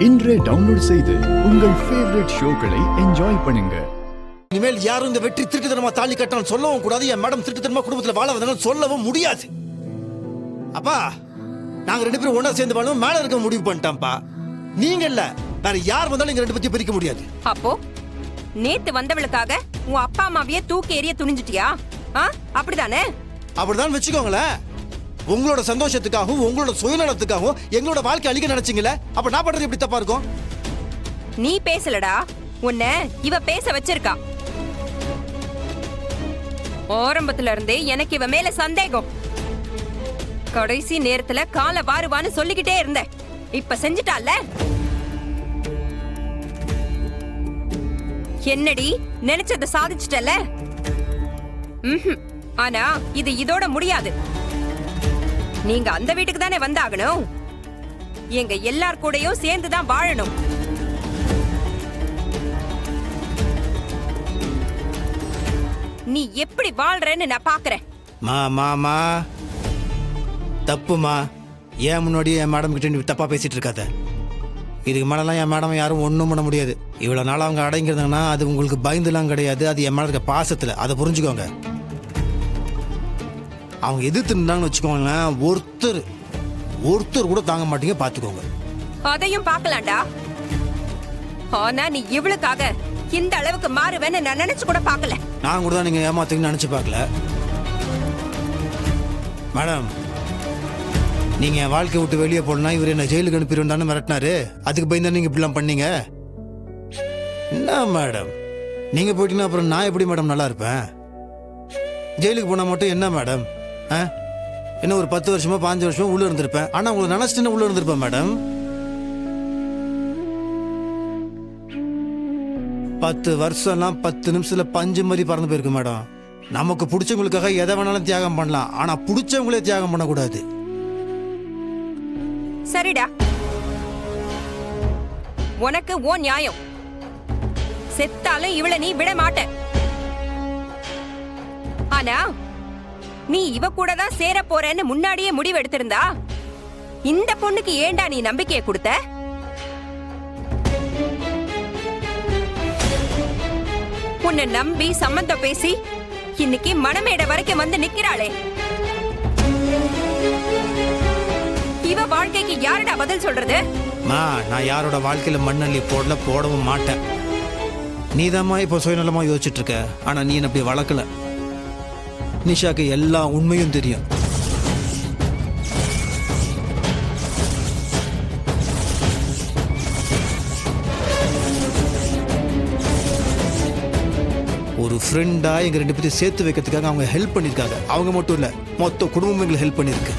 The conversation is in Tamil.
இன்றே டவுன்லோட் செய்து உங்கள் ஃபேவரட் ஷோக்களை என்ஜாய் பண்ணுங்க. இனிமேல் யாரும் இந்த வெற்றி திருட்டுத்தனமா தாலி கட்டணும் சொல்லவும் கூடாது. என் மேடம் திருட்டுத்தனமா குடும்பத்தில் வாழ வந்தாலும் சொல்லவும் முடியாது. அப்பா நாங்க 2 பேரும் ஒன்னா சேர்ந்து வாழும் மேல இருக்க முடிவு பண்ணிட்டான்ப்பா. நீங்க இல்ல வேற யார் வந்தாலும் இங்க 2 பத்தி பிரிக்க முடியாது. அப்போ நேத்து வந்தவளுக்காக உன் அப்பா அம்மாவையே தூக்கி எறிய துணிஞ்சிட்டியா? அப்படிதானே? அப்படிதான் வச்சுக்கோங்களேன். உங்களோட சந்தோஷத்துக்காகவும் உங்களோட சுயநலத்துக்காகவும் எங்களோட வாழ்க்கை அழிக்க நினைச்சீங்களே, அப்ப நான் பண்றது எப்படி தப்பா இருக்கும்? நீ பேசலடா, உன்னை இவ பேச வச்சிருக்கா. ஆரம்பத்துல இருந்தே எனக்கு இவ மேல சந்தேகம். கடைசி நேரத்துல கால வாருவான்னு சொல்லிக்கிட்டே இருந்த, இப்ப செஞ்சுட்டால. என்னடி நினைச்சத சாதிச்சிட்டல? ஆனா இது இதோட முடியாது. நீங்க அந்த வீட்டுக்கு தானே வந்தாகணும். எங்க எல்லார் கூடயும் சேர்ந்துதான் வாழணும். நீ எப்படி வாழ்றன்னு நான் பாக்குறேன். மாமா தப்புமா. ஏன் முன்னாடி என் மேடம் கிட்ட நீ தப்பா பேசிட்டு இருக்காத. இதுக்கு மேலாம் என் மேடம் யாரும் ஒன்றும் பண்ண முடியாது. இவ்வளோ நாள் அவங்க அடங்கிருந்தாங்கன்னா அது உங்களுக்கு பயந்துலாம் கிடையாது. அது என் மேல இருக்க பாசத்தில், அதை புரிஞ்சுக்கோங்க. அவங்க எதிர்த்து நின்றாங்கன்னு வச்சுக்கோங்களேன், ஒருத்தர் கூட தாங்க மாட்டீங்க, பார்த்துக்கோங்க. அதையும் பார்க்கலாம்டா. ஆனா நீ இவளுக்காக இந்த அளவுக்கு மாறுவேன்னு நான் நினைச்சு கூட பார்க்கல. நான் கூட தான் நீங்க ஏமாத்தீங்கன்னு நினைச்சு பார்க்கல. மேடம் நீங்க என் வாழ்க்கை விட்டு வெளியே போனா இவர் என்ன ஜெயிலுக்கு அனுப்பிடுவோம் தானே மிரட்டினாரு. அதுக்கு பயந்து நீங்க இப்படிலாம் பண்ணீங்க. என்ன மேடம் நீங்க போயிட்டீங்கன்னா அப்புறம் நான் எப்படி மேடம் நல்லா இருப்பேன்? ஜெயிலுக்கு போனா மட்டும் என்ன மேடம்? என்ன ஒரு 10 வருஷமா 5 வருஷமா உள்ள இருந்திருப்பேன். ஆனா உங்களை நினைச்சிட்டு உள்ள இருந்திருப்பேன் மேடம். 10 வருஷம்லாம் 10 நிமிஷத்துல பஞ்சு மாதிரி பறந்து போயிருக்கு மேடம். நமக்கு பிடிச்சவங்களுக்காக எதை வேணாலும் தியாகம் பண்ணலாம், ஆனா பிடிச்சவங்களே தியாகம் பண்ணக்கூடாது. சரிடா, உனக்கு ஓ நியாயம். செத்தாலும் இவளை நீ விட மாட்ட. ஆனா நீ இவ கூட தான் சேர போறேன்னு முன்னாடியே முடிவு எடுத்திருந்தா இந்த பொண்ணுக்கு ஏண்டா நீ நம்பிக்கையை கொடுத்த? உன்னை நம்பி சம்மந்தம் பேசி இன்னைக்கு மணமேடை வரைக்கும் வந்து நிக்கிறாளே, இவ வாழ்க்கைக்கு யாருடா பதில் சொல்றது? நான் யாரோட வாழ்க்கையில மண்ணள்ளி போடவும் மாட்டேன். நீதாம்மா இப்போ சுயநலமா யோசிச்சுட்டு இருக்க. ஆனா நீ என்ன அப்படி வளர்க்கல. நிஷாக்கு எல்லா உண்மையும் தெரியும். ஒரு ஃப்ரெண்டா எங்க 2 பேரும் சேர்த்து வைக்கிறதுக்காக அவங்க ஹெல்ப் பண்ணிருக்காங்க. அவங்க மட்டும் இல்ல, மொத்த குடும்பம் எங்களுக்கு ஹெல்ப் பண்ணிருக்கு.